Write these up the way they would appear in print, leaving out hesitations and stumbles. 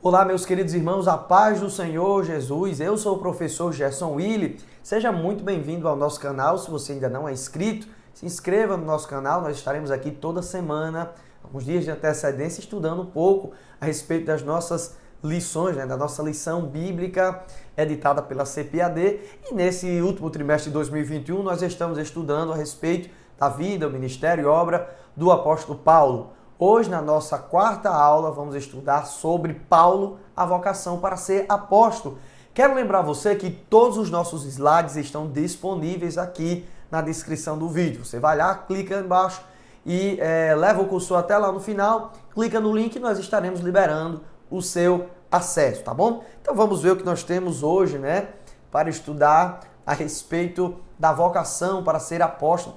Olá, meus queridos irmãos, a paz do Senhor Jesus. Eu sou o professor Gerson Willi. Seja muito bem-vindo ao nosso canal. Se você ainda não é inscrito, se inscreva no nosso canal. Nós estaremos aqui toda semana, alguns dias de antecedência, estudando um pouco a respeito das nossas lições, da nossa lição bíblica editada pela CPAD. E nesse último trimestre de 2021, nós estamos estudando a respeito da vida, o ministério e obra do apóstolo Paulo. Hoje, na nossa quarta aula, vamos estudar sobre Paulo, a vocação para ser apóstolo. Quero lembrar você que todos os nossos slides estão disponíveis aqui na descrição do vídeo. Você vai lá, clica embaixo e leva o cursor até lá no final, clica no link e nós estaremos liberando o seu acesso, tá bom? Então vamos ver o que nós temos hoje, para estudar a respeito da vocação para ser apóstolo,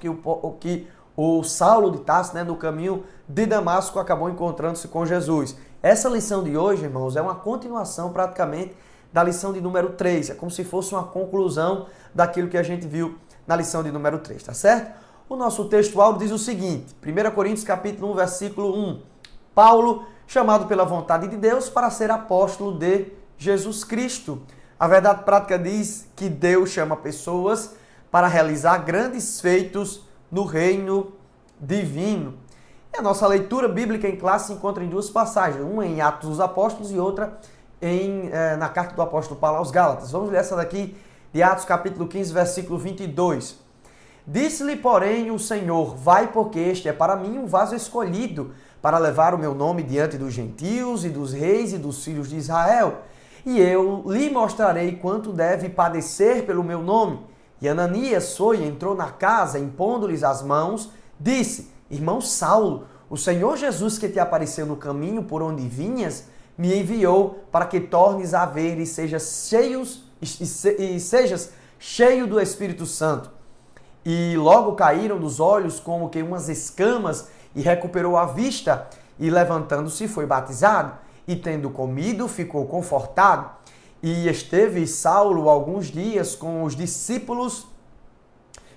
que o Saulo de Tarso, no caminho de Damasco, acabou encontrando-se com Jesus. Essa lição de hoje, irmãos, é uma continuação praticamente da lição de número 3. É como se fosse uma conclusão daquilo que a gente viu na lição de número 3, tá certo? O nosso texto áudio diz o seguinte, 1 Coríntios capítulo 1, versículo 1. Paulo, chamado pela vontade de Deus para ser apóstolo de Jesus Cristo. A verdade prática diz que Deus chama pessoas para realizar grandes feitos no reino divino. E a nossa leitura bíblica em classe se encontra em duas passagens, uma em Atos dos Apóstolos e outra na carta do apóstolo Paulo aos Gálatas. Vamos ler essa daqui de Atos capítulo 15, versículo 22. Disse-lhe, porém, o Senhor, vai, porque este é para mim um vaso escolhido, para levar o meu nome diante dos gentios e dos reis e dos filhos de Israel. E eu lhe mostrarei quanto deve padecer pelo meu nome. E Ananias foi e entrou na casa, impondo-lhes as mãos, disse, irmão Saulo, o Senhor Jesus que te apareceu no caminho por onde vinhas, me enviou para que tornes a ver e sejas cheio do Espírito Santo. E logo caíram dos olhos como que umas escamas e recuperou a vista e levantando-se foi batizado e tendo comido ficou confortado. E esteve Saulo alguns dias com os discípulos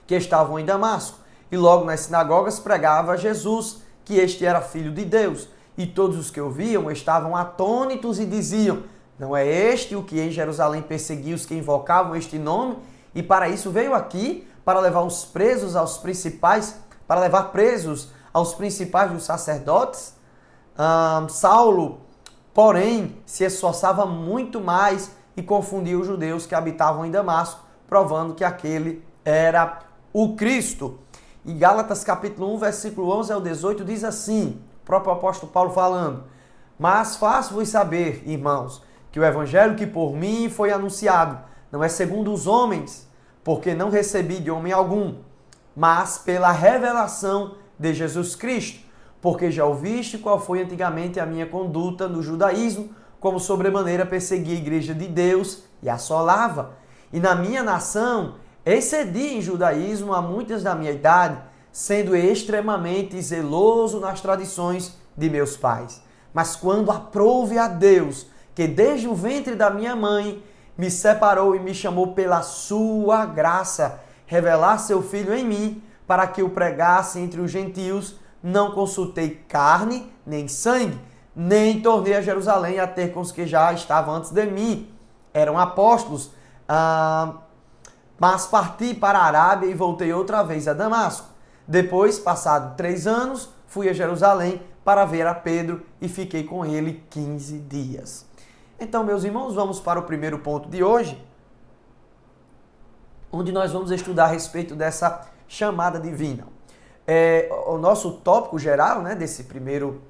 que estavam em Damasco. E logo nas sinagogas pregava Jesus, que este era filho de Deus. E todos os que ouviam estavam atônitos e diziam, não é este o que em Jerusalém perseguia os que invocavam este nome? E para isso veio aqui, para levar presos aos principais dos sacerdotes? Saulo, porém, se esforçava muito mais e confundia os judeus que habitavam em Damasco, provando que aquele era o Cristo. E Gálatas capítulo 1, versículo 11 ao 18 diz assim, o próprio apóstolo Paulo falando, mas faço-vos saber, irmãos, que o evangelho que por mim foi anunciado não é segundo os homens, porque não recebi de homem algum, mas pela revelação de Jesus Cristo, porque já ouviste qual foi antigamente a minha conduta no judaísmo, como sobremaneira perseguia a igreja de Deus e assolava. E na minha nação excedi em judaísmo a muitas da minha idade, sendo extremamente zeloso nas tradições de meus pais. Mas quando aprouve a Deus, que desde o ventre da minha mãe me separou e me chamou pela sua graça, revelar seu Filho em mim, para que o pregasse entre os gentios, não consultei carne nem sangue, nem tornei a Jerusalém a ter com os que já estavam antes de mim. Eram apóstolos, mas parti para a Arábia e voltei outra vez a Damasco. Depois, passado 3 anos, fui a Jerusalém para ver a Pedro e fiquei com ele 15 dias. Então, meus irmãos, vamos para o primeiro ponto de hoje, onde nós vamos estudar a respeito dessa chamada divina. O nosso tópico geral, esse primeiro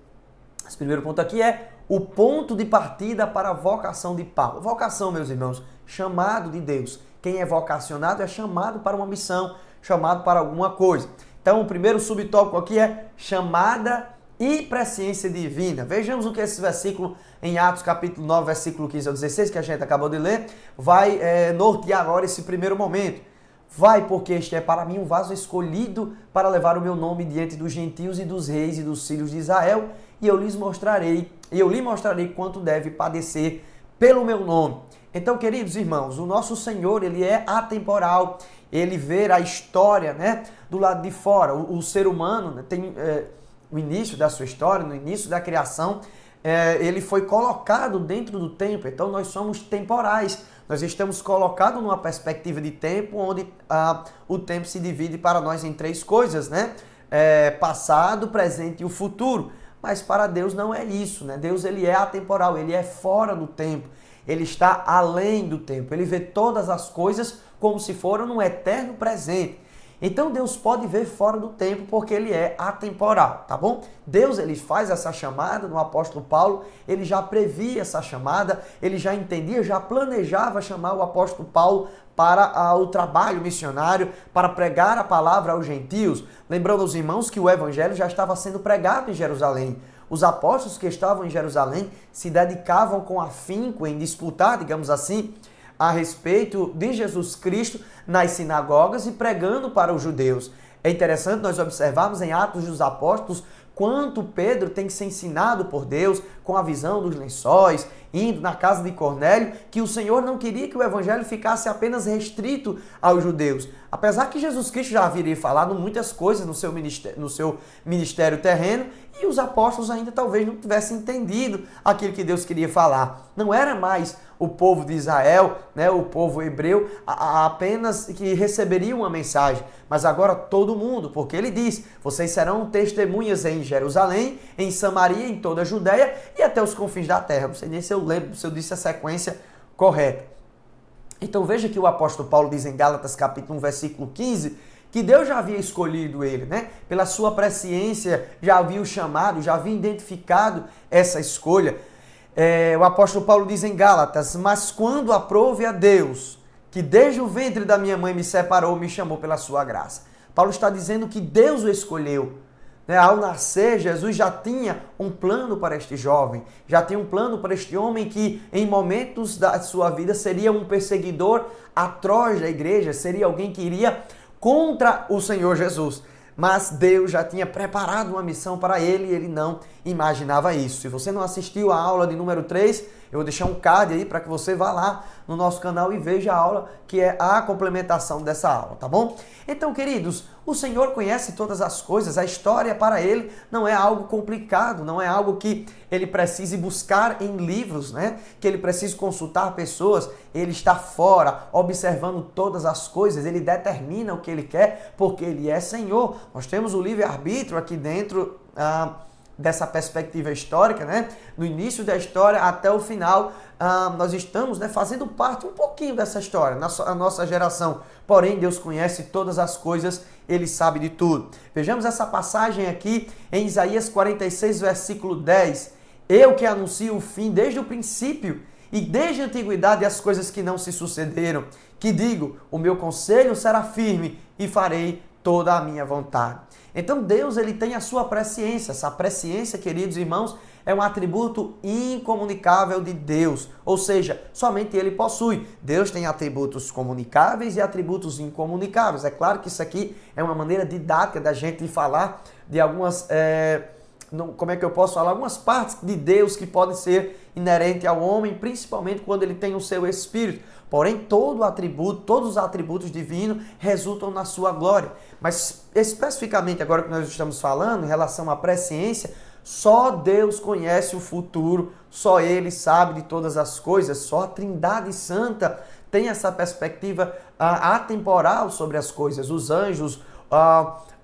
ponto aqui é o ponto de partida para a vocação de Paulo. Vocação, meus irmãos, chamado de Deus. Quem é vocacionado é chamado para uma missão, chamado para alguma coisa. Então, o primeiro subtópico aqui é chamada e presciência divina. Vejamos o que esse versículo em Atos capítulo 9, versículo 15 ao 16, que a gente acabou de ler, vai nortear agora esse primeiro momento. Vai, porque este é para mim um vaso escolhido para levar o meu nome diante dos gentios e dos reis e dos filhos de Israel, e eu lhe mostrarei quanto deve padecer pelo meu nome. Então, queridos irmãos, o nosso Senhor, ele é atemporal, ele vê a história, do lado de fora. O ser humano tem o início da sua história, no início da criação, ele foi colocado dentro do tempo, então nós somos temporais. Nós estamos colocados numa perspectiva de tempo onde o tempo se divide para nós em três coisas, né? Passado, presente e o futuro. Mas para Deus não é isso, né? Deus ele é atemporal, ele é fora do tempo. Ele está além do tempo. Ele vê todas as coisas como se foram no eterno presente. Então Deus pode ver fora do tempo porque ele é atemporal, tá bom? Deus ele faz essa chamada no apóstolo Paulo, ele já previa essa chamada, ele já entendia, já planejava chamar o apóstolo Paulo para o trabalho missionário, para pregar a palavra aos gentios. Lembrando aos irmãos que o evangelho já estava sendo pregado em Jerusalém. Os apóstolos que estavam em Jerusalém se dedicavam com afinco em disputar, digamos assim, a respeito de Jesus Cristo nas sinagogas e pregando para os judeus. É interessante nós observarmos em Atos dos Apóstolos quanto Pedro tem que ser ensinado por Deus com a visão dos lençóis, indo na casa de Cornélio, que o Senhor não queria que o evangelho ficasse apenas restrito aos judeus. Apesar que Jesus Cristo já haveria falado muitas coisas no seu ministério terreno, e os apóstolos ainda talvez não tivessem entendido aquilo que Deus queria falar. Não era mais o povo de Israel, né, o povo hebreu, apenas que receberia uma mensagem, mas agora todo mundo, porque ele diz, vocês serão testemunhas em Jerusalém, em Samaria, em toda a Judéia e até os confins da terra. Não sei nem se eu lembro, se eu disse a sequência correta. Então veja que o apóstolo Paulo diz em Gálatas capítulo 1, versículo 15, que Deus já havia escolhido ele, né? Pela sua presciência, já havia o chamado, já havia identificado essa escolha. O apóstolo Paulo diz em Gálatas, mas quando aprouve a Deus, que desde o ventre da minha mãe me separou, me chamou pela sua graça. Paulo está dizendo que Deus o escolheu. Né? Ao nascer, Jesus já tinha um plano para este jovem, já tinha um plano para este homem que em momentos da sua vida seria um perseguidor atroz da igreja, seria alguém que iria contra o Senhor Jesus. Mas Deus já tinha preparado uma missão para ele e ele não imaginava isso. Se você não assistiu a aula de número 3, eu vou deixar um card aí para que você vá lá no nosso canal e veja a aula que é a complementação dessa aula, tá bom? Então, queridos, o Senhor conhece todas as coisas, a história para ele não é algo complicado, não é algo que ele precise buscar em livros, né? Que ele precise consultar pessoas, ele está fora, observando todas as coisas, ele determina o que ele quer, porque ele é Senhor. Nós temos o livre-arbítrio aqui dentro dessa perspectiva histórica, né? No início da história até o final, nós estamos, né, fazendo parte um pouquinho dessa história, a nossa geração. Porém, Deus conhece todas as coisas, Ele sabe de tudo. Vejamos essa passagem aqui em Isaías 46, versículo 10. Eu que anuncio o fim desde o princípio e desde a antiguidade as coisas que não se sucederam, que digo, o meu conselho será firme e farei toda a minha vontade. Então Deus ele tem a sua presciência. Essa presciência, queridos irmãos, é um atributo incomunicável de Deus. Ou seja, somente Ele possui. Deus tem atributos comunicáveis e atributos incomunicáveis. É claro que isso aqui é uma maneira didática da gente falar de algumas... como é que eu posso falar? Algumas partes de Deus que podem ser inerentes ao homem, principalmente quando ele tem o seu espírito. Porém, todos os atributos divinos resultam na sua glória. Mas especificamente agora que nós estamos falando em relação à presciência, só Deus conhece o futuro, só Ele sabe de todas as coisas, só a Trindade Santa tem essa perspectiva atemporal sobre as coisas. Os anjos,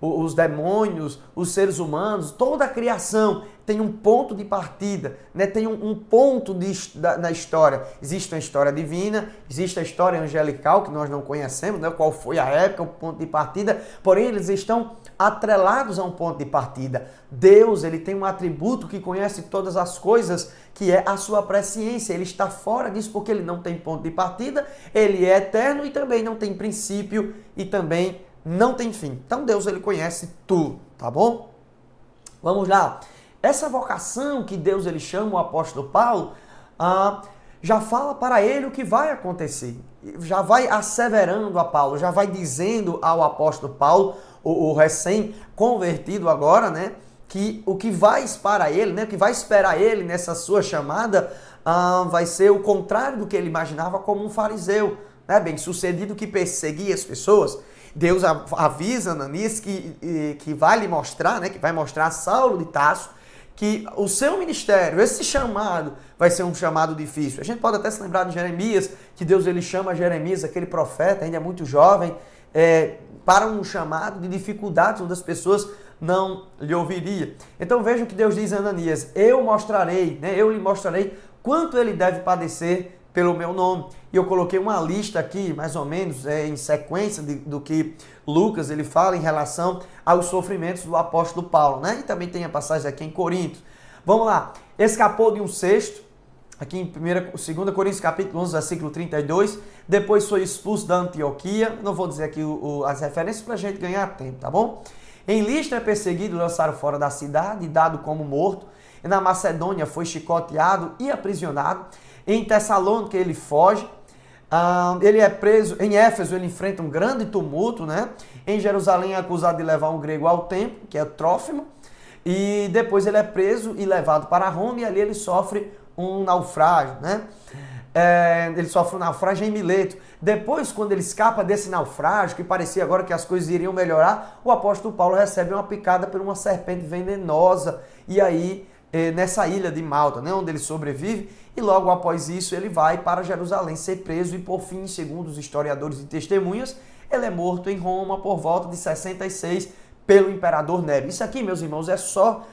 os demônios, os seres humanos, toda a criação tem um ponto de partida, né? Tem um ponto na história. Existe uma história divina, existe a história angelical que nós não conhecemos, né? Qual foi a época, o ponto de partida, porém eles estão atrelados a um ponto de partida. Deus, ele tem um atributo que conhece todas as coisas, que é a sua presciência. Ele está fora disso porque ele não tem ponto de partida, ele é eterno e também não tem princípio e também não tem fim. Então Deus ele conhece tudo, tá bom? Vamos lá. Essa vocação que Deus ele chama o apóstolo Paulo, já fala para ele o que vai acontecer. Já vai asseverando a Paulo, já vai dizendo ao apóstolo Paulo, o recém-convertido agora, né, que o que vai esperar ele, né, o que vai esperar ele nessa sua chamada, vai ser o contrário do que ele imaginava como um fariseu, né, bem-sucedido que perseguia as pessoas. Deus avisa Ananias que vai lhe mostrar, né, que vai mostrar a Saulo de Tarso, que o seu ministério, esse chamado, vai ser um chamado difícil. A gente pode até se lembrar de Jeremias, que Deus ele chama Jeremias, aquele profeta, ainda é muito jovem, para um chamado de dificuldades, onde as pessoas não lhe ouviriam. Então vejam que Deus diz a Ananias, eu lhe mostrarei quanto ele deve padecer pelo meu nome. E eu coloquei uma lista aqui, mais ou menos, em sequência do que Lucas ele fala em relação aos sofrimentos do apóstolo Paulo, né? E também tem a passagem aqui em Coríntios. Vamos lá. Escapou de um cesto, aqui em 2 Coríntios capítulo 11, versículo 32. Depois foi expulso da Antioquia. Não vou dizer aqui as referências para a gente ganhar tempo, tá bom? Em Listra é perseguido, lançaram fora da cidade, dado como morto. E na Macedônia foi chicoteado e aprisionado. Em Tessalônica ele foge. Ele é preso. Em Éfeso ele enfrenta um grande tumulto, né? Em Jerusalém é acusado de levar um grego ao templo, que é Trófimo. E depois ele é preso e levado para Roma e ali ele sofre um naufrágio, né? Ele sofre um naufrágio em Mileto. Depois, quando ele escapa desse naufrágio, que parecia agora que as coisas iriam melhorar, o apóstolo Paulo recebe uma picada por uma serpente venenosa. E aí, nessa ilha de Malta, né, onde ele sobrevive, e logo após isso ele vai para Jerusalém ser preso e por fim, segundo os historiadores e testemunhas, ele é morto em Roma por volta de 66 pelo imperador Nero. Isso aqui, meus irmãos, é só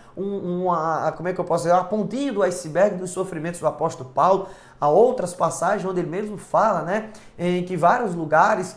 como é que eu posso dizer, uma pontinha do iceberg dos sofrimentos do apóstolo Paulo. Há outras passagens onde ele mesmo fala, né, em que vários lugares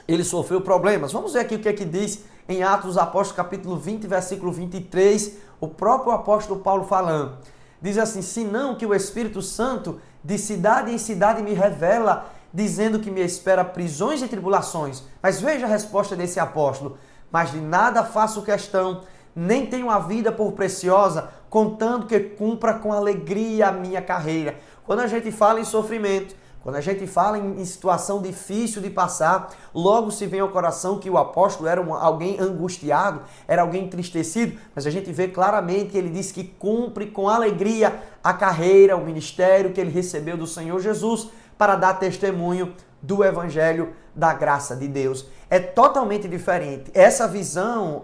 ele sofreu problemas. Vamos ver aqui o que é que diz em Atos dos Apóstolos, capítulo 20, versículo 23, o próprio apóstolo Paulo falando. Diz assim, senão que o Espírito Santo de cidade em cidade me revela, dizendo que me espera prisões e tribulações. Mas veja a resposta desse apóstolo. Mas de nada faço questão, nem tenho a vida por preciosa, contando que cumpra com alegria a minha carreira. Quando a gente fala em sofrimento, quando a gente fala em situação difícil de passar, logo se vem ao coração que o apóstolo era alguém angustiado, era alguém entristecido, mas a gente vê claramente que ele diz que cumpre com alegria a carreira, o ministério que ele recebeu do Senhor Jesus para dar testemunho do Evangelho da graça de Deus. É totalmente diferente. Essa visão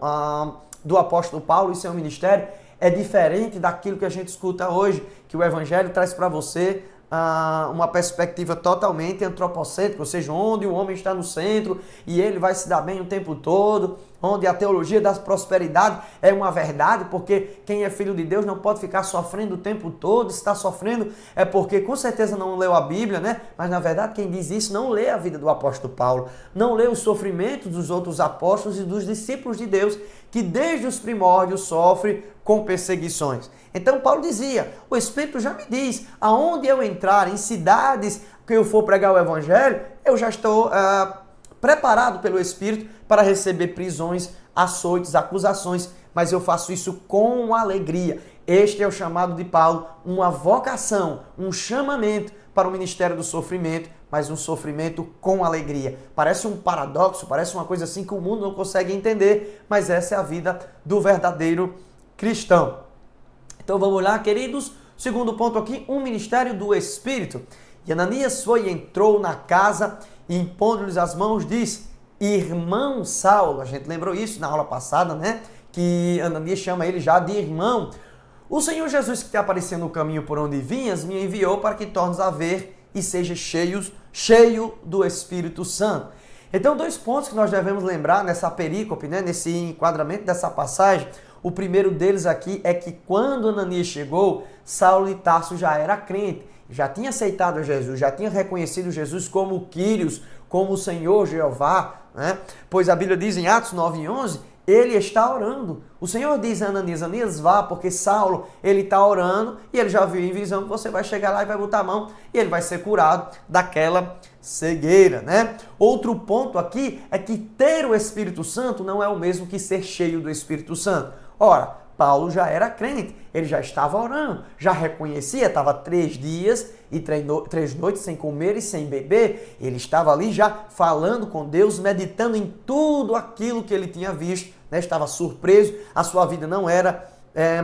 do apóstolo Paulo e seu ministério é diferente daquilo que a gente escuta hoje, que o Evangelho traz para você uma perspectiva totalmente antropocêntrica, ou seja, onde o homem está no centro e ele vai se dar bem o tempo todo, onde a teologia da prosperidade é uma verdade, porque quem é filho de Deus não pode ficar sofrendo o tempo todo. Se está sofrendo é porque com certeza não leu a Bíblia, né? Mas na verdade quem diz isso não lê a vida do apóstolo Paulo, não lê os sofrimentos dos outros apóstolos e dos discípulos de Deus, que desde os primórdios sofrem com perseguições. Então Paulo dizia, o Espírito já me diz, aonde eu entrar, em cidades que eu for pregar o Evangelho, eu já estou preparado pelo Espírito para receber prisões, açoites, acusações, mas eu faço isso com alegria. Este é o chamado de Paulo, uma vocação, um chamamento para o ministério do sofrimento, mas um sofrimento com alegria. Parece um paradoxo, parece uma coisa assim que o mundo não consegue entender, mas essa é a vida do verdadeiro cristão. Então vamos lá, queridos. Segundo ponto aqui, um ministério do Espírito. E Ananias foi e entrou na casa e impondo-lhes as mãos, diz, irmão Saulo. A gente lembrou isso na aula passada, né? Que Ananias chama ele já de irmão. O Senhor Jesus, que te apareceu no caminho por onde vinhas, me enviou para que tornes a ver e seja cheio do Espírito Santo. Então, dois pontos que nós devemos lembrar nessa perícope, né? Nesse enquadramento dessa passagem. O primeiro deles aqui é que quando Ananias chegou, Saulo de Tarso já era crente, já tinha aceitado Jesus, já tinha reconhecido Jesus como Quírios, como o Senhor Jeová, né? Pois a Bíblia diz em Atos 9:11, ele está orando. O Senhor diz a Ananias, Ananias vá, porque Saulo, ele está orando e ele já viu em visão que você vai chegar lá e vai botar a mão e ele vai ser curado daquela cegueira, né? Outro ponto aqui é que ter o Espírito Santo não é o mesmo que ser cheio do Espírito Santo. Ora, Paulo já era crente, ele já estava orando, já reconhecia, estava 3 dias e 3 noites sem comer e sem beber, ele estava ali já falando com Deus, meditando em tudo aquilo que ele tinha visto, né? Estava surpreso, a sua vida não era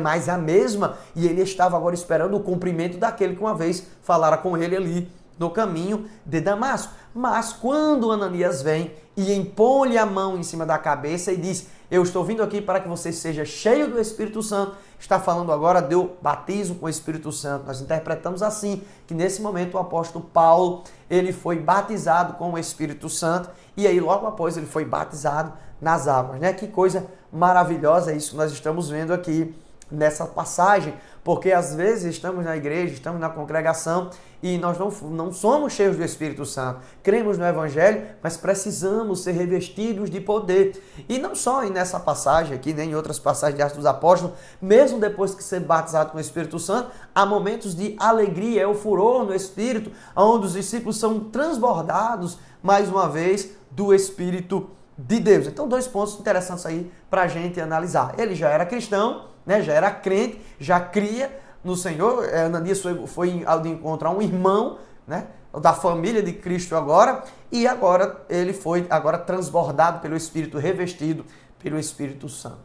mais a mesma e ele estava agora esperando o cumprimento daquele que uma vez falara com ele ali no caminho de Damasco. Mas quando Ananias vem e impõe-lhe a mão em cima da cabeça e diz, Eu estou vindo aqui para que você seja cheio do Espírito Santo. Está falando agora do batismo com o Espírito Santo. Nós interpretamos assim, que nesse momento o apóstolo Paulo, ele foi batizado com o Espírito Santo e aí logo após ele foi batizado nas águas, né? Que coisa maravilhosa isso que nós estamos vendo aqui nessa passagem, porque às vezes estamos na igreja, estamos na congregação e nós não somos cheios do Espírito Santo. Cremos no Evangelho, mas precisamos ser revestidos de poder. E não só nessa passagem aqui, nem em outras passagens de Atos dos Apóstolos, mesmo depois que ser batizado com o Espírito Santo, há momentos de alegria, é o furor no Espírito, onde os discípulos são transbordados, mais uma vez, do Espírito de Deus. Então, 2 pontos interessantes aí para a gente analisar. Ele já era cristão, né? Já era crente, já cria no Senhor. Ananias foi ao encontrar um irmão, né? Da família de Cristo agora, e agora ele foi transbordado pelo Espírito, revestido pelo Espírito Santo.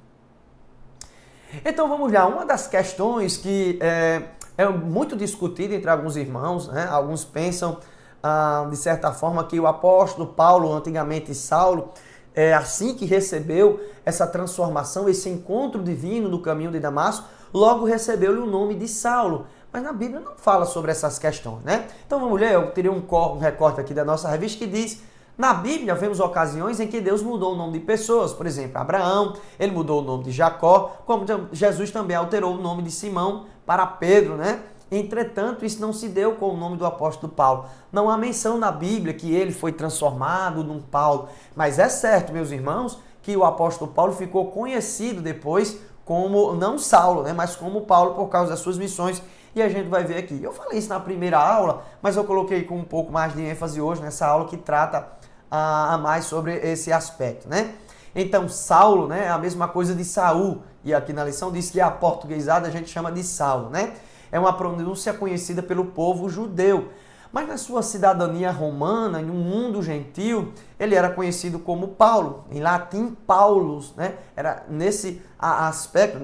Então vamos lá, uma das questões que é muito discutida entre alguns irmãos, né? Alguns pensam, de certa forma, que o apóstolo Paulo, antigamente Saulo, assim que recebeu essa transformação, esse encontro divino no caminho de Damasco, logo recebeu-lhe o nome de Saulo. Mas na Bíblia não fala sobre essas questões, né? Então vamos ler, eu teria um recorte aqui da nossa revista que diz: na Bíblia vemos ocasiões em que Deus mudou o nome de pessoas. Por exemplo, Abraão, ele mudou o nome de Jacó, como Jesus também alterou o nome de Simão para Pedro, né? Entretanto, isso não se deu com o nome do apóstolo Paulo. Não há menção na Bíblia que ele foi transformado num Paulo. Mas é certo, meus irmãos, que o apóstolo Paulo ficou conhecido depois como, não Saulo, né, mas como Paulo por causa das suas missões. E a gente vai ver aqui. Eu falei isso na primeira aula, mas eu coloquei com um pouco mais de ênfase hoje nessa aula que trata a mais sobre esse aspecto, né? Então, Saulo, né, é a mesma coisa de Saul. E aqui na lição diz que a portuguesada a gente chama de Saulo, né? É uma pronúncia conhecida pelo povo judeu. Mas na sua cidadania romana, no mundo gentil, ele era conhecido como Paulo. Em latim, Paulus, né? Era nesse aspecto,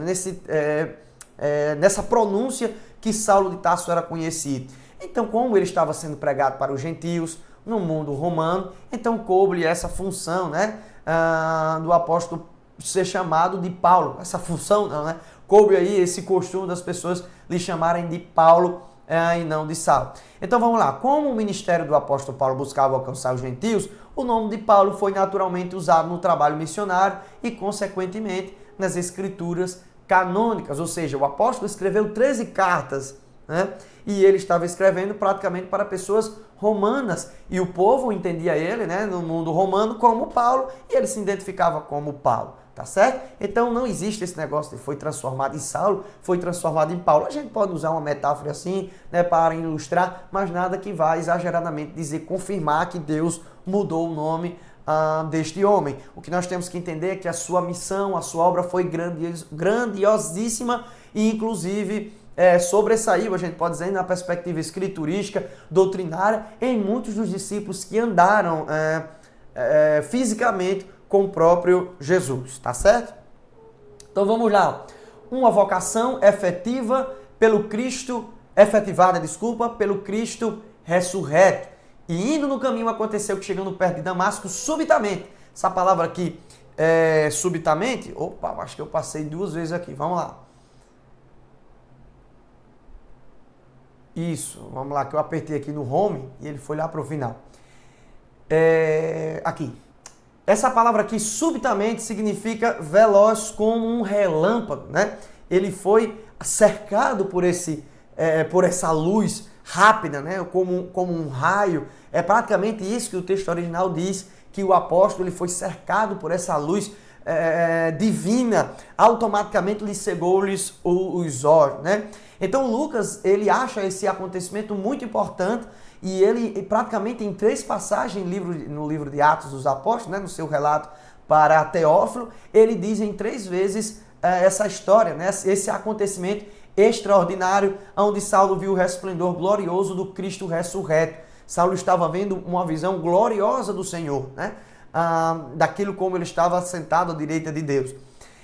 nessa pronúncia que Saulo de Tarso era conhecido. Então, como ele estava sendo pregado para os gentios, no mundo romano, então coube-lhe essa função, né? Do apóstolo ser chamado de Paulo. Essa função não, né? Coube aí esse costume das pessoas lhe chamarem de Paulo e não de Saulo. Então vamos lá, como o ministério do apóstolo Paulo buscava alcançar os gentios, o nome de Paulo foi naturalmente usado no trabalho missionário e, consequentemente, nas escrituras canônicas, ou seja, o apóstolo escreveu 13 cartas, né? E ele estava escrevendo praticamente para pessoas romanas, e o povo entendia ele, né, no mundo romano como Paulo, e ele se identificava como Paulo. Tá certo? Então não existe esse negócio de foi transformado em Saulo, foi transformado em Paulo. A gente pode usar uma metáfora assim, né, para ilustrar, mas nada que vá exageradamente dizer, confirmar que Deus mudou o nome deste homem. O que nós temos que entender é que a sua missão, a sua obra foi grandiosíssima e inclusive sobressaiu, a gente pode dizer, na perspectiva escriturística, doutrinária, em muitos dos discípulos que andaram fisicamente com o próprio Jesus, tá certo? Então vamos lá. Uma vocação efetivada pelo Cristo ressurreto. E indo no caminho aconteceu que, chegando perto de Damasco, subitamente, essa palavra aqui, subitamente, acho que eu passei 2 vezes aqui, vamos lá. Isso, vamos lá, que eu apertei aqui no home e ele foi lá para o final. Aqui. Essa palavra aqui, subitamente, significa veloz como um relâmpago, né? Ele foi cercado por essa luz rápida, né? Como um raio. É praticamente isso que o texto original diz, que o apóstolo ele foi cercado por essa luz divina, automaticamente lhe cegou-lhes os olhos, né? Então Lucas, ele acha esse acontecimento muito importante. E ele, praticamente em 3 passagens no livro de Atos dos Apóstolos, né, no seu relato para Teófilo, ele diz em 3 vezes essa história, né, esse acontecimento extraordinário, onde Saulo viu o resplendor glorioso do Cristo ressurreto. Saulo estava vendo uma visão gloriosa do Senhor, né, daquilo como ele estava sentado à direita de Deus.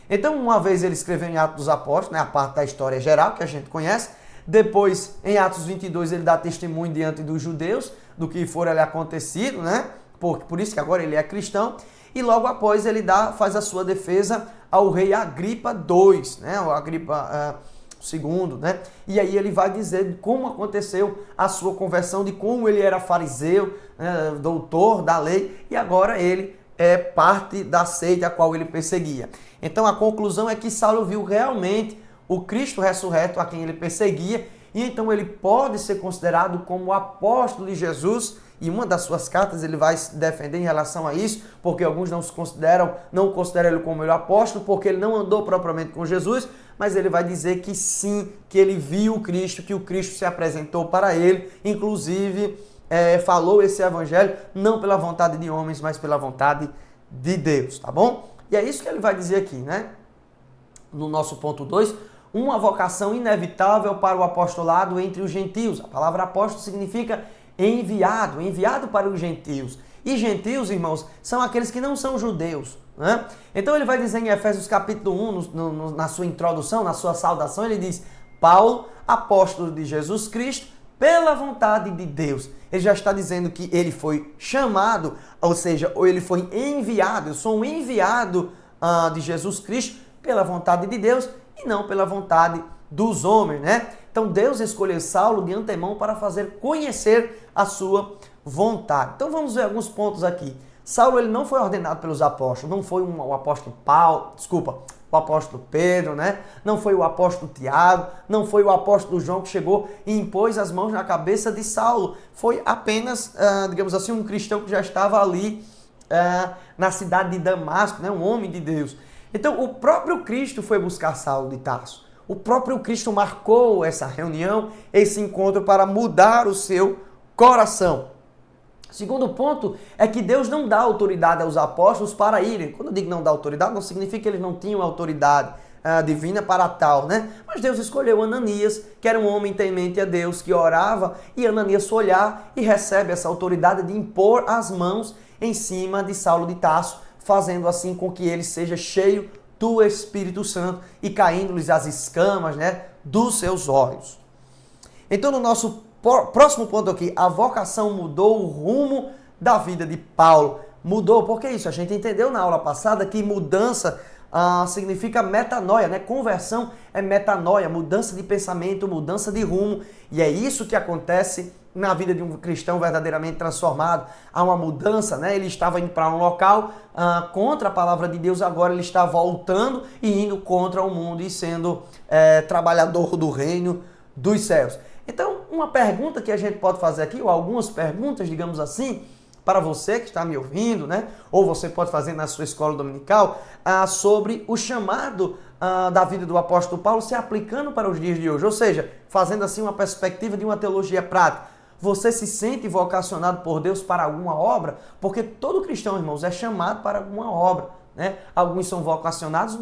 Então, uma vez ele escreveu em Atos dos Apóstolos, né, a parte da história geral que a gente conhece. Depois, em Atos 22, ele dá testemunho diante dos judeus do que for ali acontecido, né? Por isso que agora ele é cristão. e logo após ele faz a sua defesa ao rei Agripa II, né? O Agripa II, né? E aí ele vai dizer de como aconteceu a sua conversão, de como ele era fariseu, né? Doutor da lei, e agora ele é parte da seita a qual ele perseguia. Então a conclusão é que Saulo viu realmente o Cristo ressurreto a quem ele perseguia, e então ele pode ser considerado como o apóstolo de Jesus, e uma das suas cartas ele vai se defender em relação a isso, porque alguns não consideram ele como o apóstolo, porque ele não andou propriamente com Jesus, mas ele vai dizer que sim, que ele viu o Cristo, que o Cristo se apresentou para ele, inclusive falou esse evangelho não pela vontade de homens, mas pela vontade de Deus, tá bom? E é isso que ele vai dizer aqui, né? No nosso ponto 2, uma vocação inevitável para o apostolado entre os gentios. A palavra apóstolo significa enviado para os gentios. E gentios, irmãos, são aqueles que não são judeus, né? Então ele vai dizer em Efésios capítulo 1, na sua introdução, na sua saudação, ele diz: Paulo, apóstolo de Jesus Cristo, pela vontade de Deus. Ele já está dizendo que ele foi chamado, ou seja, ou ele foi enviado. Eu sou um enviado de Jesus Cristo pela vontade de Deus e não pela vontade dos homens, né? Então Deus escolheu Saulo de antemão para fazer conhecer a sua vontade. Então vamos ver alguns pontos aqui. Saulo ele não foi ordenado pelos apóstolos, não foi o apóstolo o apóstolo Pedro, né? Não foi o apóstolo Tiago, não foi o apóstolo João que chegou e impôs as mãos na cabeça de Saulo. Foi apenas, digamos assim, um cristão que já estava ali na cidade de Damasco, né? Um homem de Deus. Então o próprio Cristo foi buscar Saulo de Tarso. O próprio Cristo marcou essa reunião, esse encontro para mudar o seu coração. Segundo ponto é que Deus não dá autoridade aos apóstolos para irem. Quando eu digo não dá autoridade, não significa que eles não tinham autoridade divina para tal, né? Mas Deus escolheu Ananias, que era um homem temente a Deus, que orava, e Ananias foi olhar e recebe essa autoridade de impor as mãos em cima de Saulo de Tarso, fazendo assim com que ele seja cheio do Espírito Santo e caindo-lhes as escamas, né, dos seus olhos. Então, no nosso próximo ponto aqui, a vocação mudou o rumo da vida de Paulo. Mudou, porque isso? A gente entendeu na aula passada que mudança significa metanoia, né? Conversão é metanoia, mudança de pensamento, mudança de rumo. E é isso que acontece na vida de um cristão verdadeiramente transformado. Há uma mudança, né? Ele estava indo para um local contra a palavra de Deus, agora ele está voltando e indo contra o mundo e sendo trabalhador do reino dos céus. Então, uma pergunta que a gente pode fazer aqui, ou algumas perguntas, digamos assim, para você que está me ouvindo, né? Ou você pode fazer na sua escola dominical, sobre o chamado da vida do apóstolo Paulo se aplicando para os dias de hoje. Ou seja, fazendo assim uma perspectiva de uma teologia prática. Você se sente vocacionado por Deus para alguma obra? Porque todo cristão, irmãos, é chamado para alguma obra, né? Alguns são vocacionados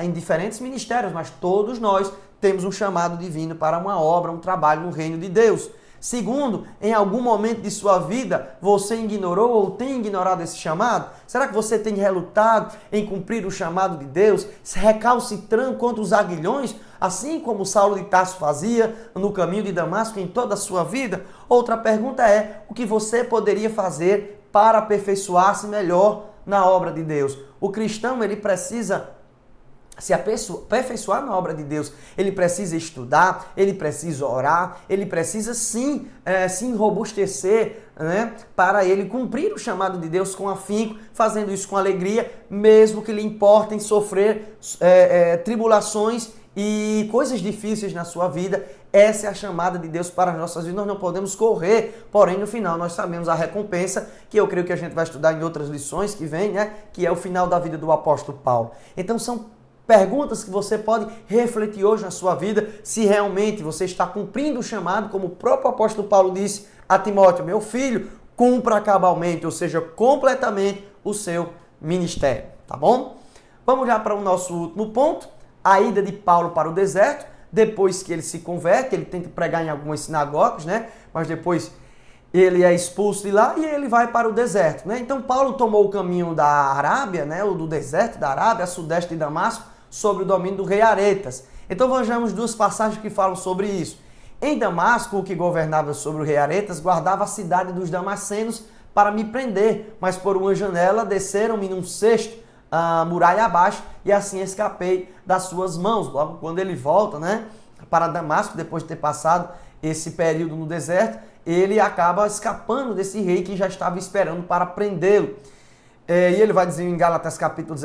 em diferentes ministérios, mas todos nós temos um chamado divino para uma obra, um trabalho no reino de Deus. Segundo, em algum momento de sua vida, você ignorou ou tem ignorado esse chamado? Será que você tem relutado em cumprir o chamado de Deus, recalcitrando contra os aguilhões, assim como Saulo de Tarso fazia no caminho de Damasco em toda a sua vida? Outra pergunta é, o que você poderia fazer para aperfeiçoar-se melhor na obra de Deus? O cristão, ele precisa se aperfeiçoar na obra de Deus, ele precisa estudar, ele precisa orar, ele precisa sim se robustecer, né, para ele cumprir o chamado de Deus com afinco, fazendo isso com alegria, mesmo que lhe importem sofrer tribulações e coisas difíceis na sua vida. Essa é a chamada de Deus para as nossas vidas. Nós não podemos correr, porém no final nós sabemos a recompensa, que eu creio que a gente vai estudar em outras lições que vem, né, que é o final da vida do apóstolo Paulo. Então são perguntas que você pode refletir hoje na sua vida, se realmente você está cumprindo o chamado, como o próprio apóstolo Paulo disse a Timóteo: meu filho, cumpra cabalmente, ou seja, completamente o seu ministério, tá bom? Vamos já para o nosso último ponto, a ida de Paulo para o deserto. Depois que ele se converte, ele tenta pregar em algumas sinagogas, né? Mas depois ele é expulso de lá e ele vai para o deserto, né? Então Paulo tomou o caminho da Arábia, né? Ou do deserto da Arábia, a sudeste de Damasco, sobre o domínio do rei Aretas. Então vejamos duas passagens que falam sobre isso. Em Damasco, o que governava sobre o rei Aretas guardava a cidade dos damascenos para me prender, mas por uma janela desceram-me num cesto, a muralha abaixo, e assim escapei das suas mãos. Logo quando ele volta, né, para Damasco, depois de ter passado esse período no deserto, ele acaba escapando desse rei que já estava esperando para prendê-lo. E ele vai dizer em Gálatas capítulo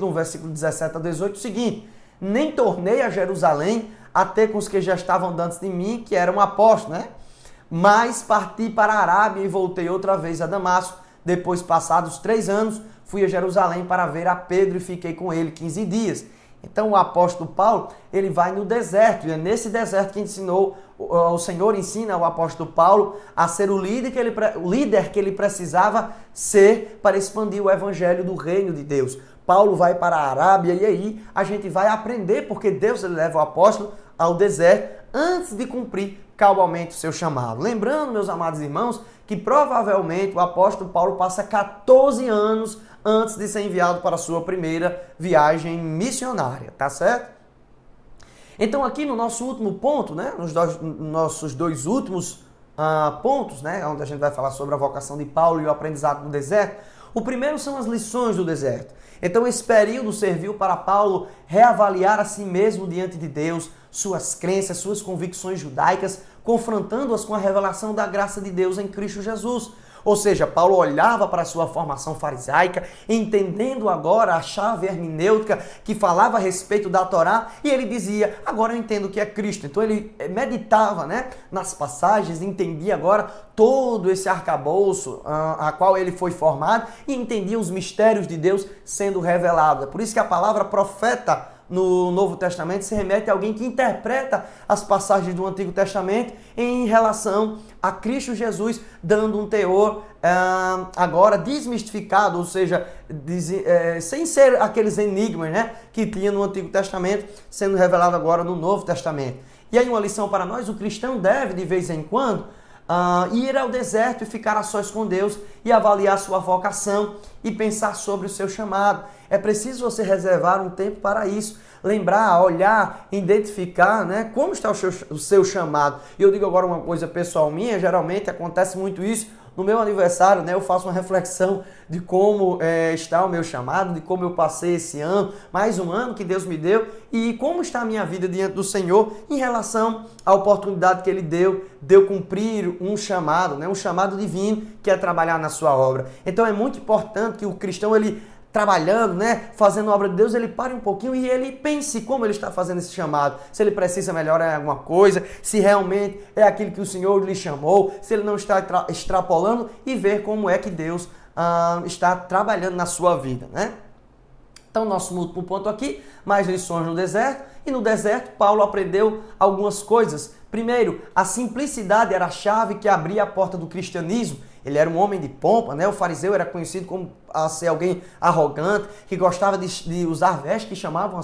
1, versículo 17 a 18 o seguinte: nem tornei a Jerusalém a ter com os que já estavam antes de mim, que eram apóstolos, né? Mas parti para a Arábia e voltei outra vez a Damasco. Depois, passados 3 anos, fui a Jerusalém para ver a Pedro e fiquei com ele 15 dias. Então o apóstolo Paulo, ele vai no deserto, e é nesse deserto que o Senhor ensina o apóstolo Paulo a ser o líder que ele precisava ser para expandir o evangelho do reino de Deus. Paulo vai para a Arábia e aí a gente vai aprender porque Deus ele leva o apóstolo ao deserto antes de cumprir cabalmente o seu chamado. Lembrando, meus amados irmãos, que provavelmente o apóstolo Paulo passa 14 anos antes de ser enviado para a sua primeira viagem missionária, tá certo? Então aqui no nosso último ponto, né, nossos dois últimos pontos, né, onde a gente vai falar sobre a vocação de Paulo e o aprendizado no deserto, o primeiro são as lições do deserto. Então esse período serviu para Paulo reavaliar a si mesmo diante de Deus, suas crenças, suas convicções judaicas, confrontando-as com a revelação da graça de Deus em Cristo Jesus. Ou seja, Paulo olhava para a sua formação farisaica, entendendo agora a chave hermenêutica que falava a respeito da Torá, e ele dizia, agora eu entendo o que é Cristo. Então ele meditava, né, nas passagens, entendia agora todo esse arcabouço a qual ele foi formado e entendia os mistérios de Deus sendo revelados. É por isso que a palavra profeta no Novo Testamento se remete a alguém que interpreta as passagens do Antigo Testamento em relação a Cristo Jesus, dando um teor agora desmistificado, ou seja, sem ser aqueles enigmas, né, que tinha no Antigo Testamento, sendo revelado agora no Novo Testamento. E aí uma lição para nós: o cristão deve de vez em quando ir ao deserto e ficar a sós com Deus e avaliar sua vocação e pensar sobre o seu chamado. É preciso você reservar um tempo para isso, lembrar, olhar, identificar, né, como está o seu chamado. E eu digo agora uma coisa pessoal minha, geralmente acontece muito isso. No meu aniversário, né, eu faço uma reflexão de como está o meu chamado, de como eu passei esse ano, mais um ano que Deus me deu, e como está a minha vida diante do Senhor em relação à oportunidade que Ele deu de eu cumprir um chamado, né, um chamado divino, que é trabalhar na sua obra. Então é muito importante que o cristão, ele trabalhando, né, fazendo a obra de Deus, ele pare um pouquinho e ele pense como ele está fazendo esse chamado, se ele precisa melhorar alguma coisa, se realmente é aquilo que o Senhor lhe chamou, se ele não está extrapolando, e ver como é que Deus está trabalhando na sua vida, né? Então, nosso último ponto aqui, mais lições no deserto. E no deserto, Paulo aprendeu algumas coisas. Primeiro, a simplicidade era a chave que abria a porta do cristianismo. Ele era um homem de pompa, né? O fariseu era conhecido como ser alguém arrogante, que gostava de usar vestes que chamavam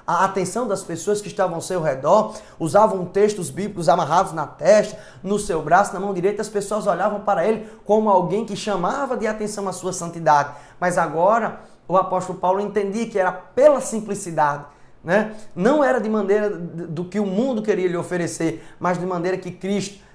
a atenção das pessoas que estavam ao seu redor, usavam textos bíblicos amarrados na testa, no seu braço, na mão direita. As pessoas olhavam para ele como alguém que chamava de atenção a sua santidade. Mas agora o apóstolo Paulo entendia que era pela simplicidade, né? Não era de maneira do que o mundo queria lhe oferecer, mas de maneira que Cristo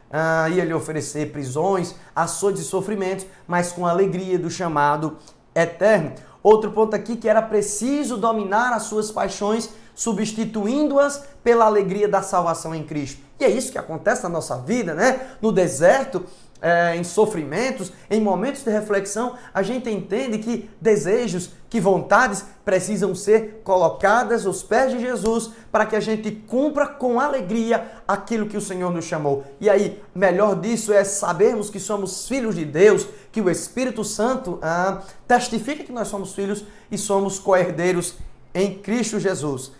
ia lhe oferecer prisões, açoites e sofrimentos, mas com a alegria do chamado eterno. Outro ponto aqui, que era preciso dominar as suas paixões, substituindo-as pela alegria da salvação em Cristo. E é isso que acontece na nossa vida, né? No deserto, em sofrimentos, em momentos de reflexão, a gente entende que desejos, que vontades precisam ser colocadas aos pés de Jesus para que a gente cumpra com alegria aquilo que o Senhor nos chamou. E aí, melhor disso é sabermos que somos filhos de Deus, que o Espírito Santo testifica que nós somos filhos e somos co-herdeiros em Cristo Jesus.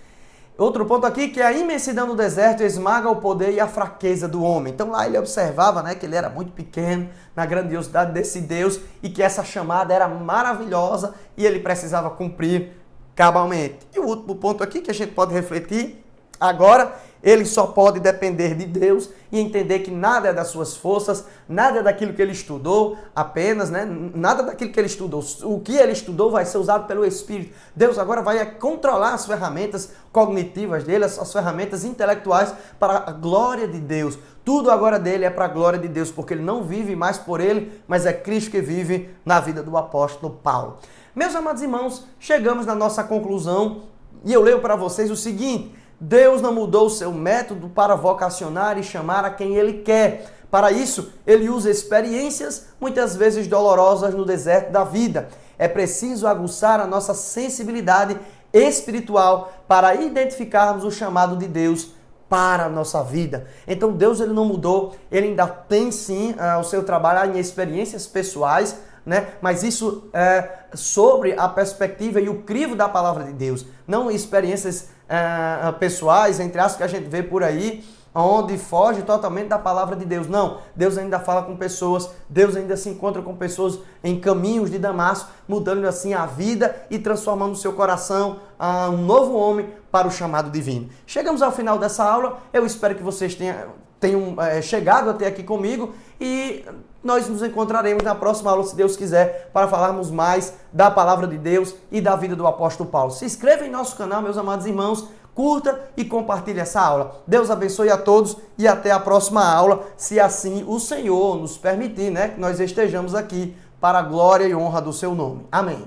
Outro ponto aqui, que a imensidão do deserto esmaga o poder e a fraqueza do homem. Então lá ele observava, né, que ele era muito pequeno na grandiosidade desse Deus e que essa chamada era maravilhosa e ele precisava cumprir cabalmente. E o último ponto aqui que a gente pode refletir agora, ele só pode depender de Deus e entender que nada é das suas forças, nada é daquilo que ele estudou apenas, né? Nada daquilo que ele estudou. O que ele estudou vai ser usado pelo Espírito. Deus agora vai controlar as ferramentas cognitivas dele, as ferramentas intelectuais para a glória de Deus. Tudo agora dele é para a glória de Deus, porque ele não vive mais por ele, mas é Cristo que vive na vida do apóstolo Paulo. Meus amados irmãos, chegamos na nossa conclusão e eu leio para vocês o seguinte: Deus não mudou o seu método para vocacionar e chamar a quem ele quer. Para isso, ele usa experiências, muitas vezes dolorosas, no deserto da vida. É preciso aguçar a nossa sensibilidade espiritual para identificarmos o chamado de Deus para a nossa vida. Então Deus ele não mudou, ele ainda tem sim o seu trabalho em experiências pessoais, né? Mas isso é sobre a perspectiva e o crivo da palavra de Deus, não experiências pessoais, entre aspas, que a gente vê por aí, onde foge totalmente da palavra de Deus. Não, Deus ainda fala com pessoas, Deus ainda se encontra com pessoas em caminhos de Damasco, mudando assim a vida e transformando o seu coração a um novo homem para o chamado divino. Chegamos ao final dessa aula, eu espero que vocês tenham chegado até aqui comigo e nós nos encontraremos na próxima aula, se Deus quiser, para falarmos mais da palavra de Deus e da vida do apóstolo Paulo. Se inscreva em nosso canal, meus amados irmãos, curta e compartilhe essa aula. Deus abençoe a todos e até a próxima aula, se assim o Senhor nos permitir, né, que nós estejamos aqui para a glória e honra do seu nome. Amém.